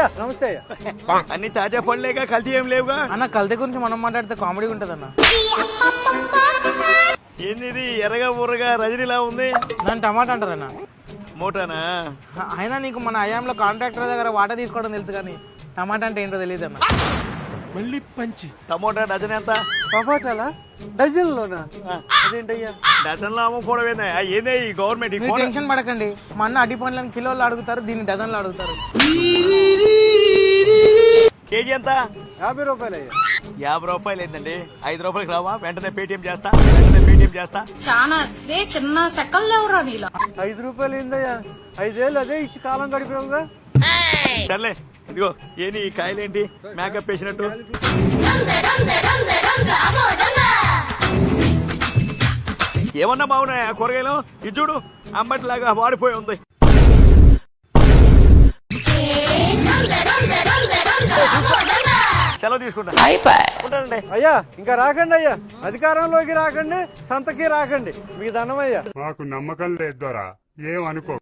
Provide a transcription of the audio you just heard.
అయ్యా నమస్తే అయ్యా. అన్ని తాజా పండ్లేగా, కల్తీ ఏం లేవుగా. అన్న కల్తీ గురించి మనం మాట్లాడితే కామెడీ ఉంటది అన్న. ఏంది ఇది ఎర్రగా ఊరగా రజనీలా ఉంది? దాని టమాటా అంటారన్న. మోటానా? అయినా నీకు మన అయాంలో కాంట్రాక్టర్ దగ్గర వాటర్ తీసుకోవడం తెలుసు కానీ టమాటా అంటే ఏంటో తెలియదు అన్న. మళ్ళీ పంచి టమోటా డజన్ ఎంత? టమాటాలా డజన్ లోనా? అదేంటయ్యా డజన్లో అమ్ముకోవడం ఏందే ఈ గవర్నమెంట్? మీరు టెన్షన్ పడకండి, మా అన్న అడ్డి పండ్లను కిలోలు అడుగుతారు, దీన్ని డజన్లు అడుగుతారు. కేజీ ఎంత? 50 రూపాయలు అయ్యా. 50 రూపాయలు ఏంటండి? 5 రూపాయలకి రావా? వెంటనే పేటిఎం చేస్తా. చాలా చిన్న సెకల్లో ఎవరా నీలో. 5 రూపాయలు ఏందయ్యా? 5 ఏళ్ళు అదే ఇచ్చి కాలం గడిపావుగా. సర్లే, ఇదిగో ఏంటి ఈ కాయలేంటి మేకప్ వేసినట్టు? ఏమన్నా బాగున్నాయా కూరగాయలు? ఇది చూడు, అంబటిలాగా వాడిపోయి ఉంది. సెలవు తీసుకుంటా. ఉంటానండి. అయ్యా ఇంకా రాకండి అయ్యా, అధికారంలోకి రాకండి, సంతకి రాకండి, మీకు దండం అయ్యా. మాకు నమ్మకం లేదు దొరా, ఏమనుకో.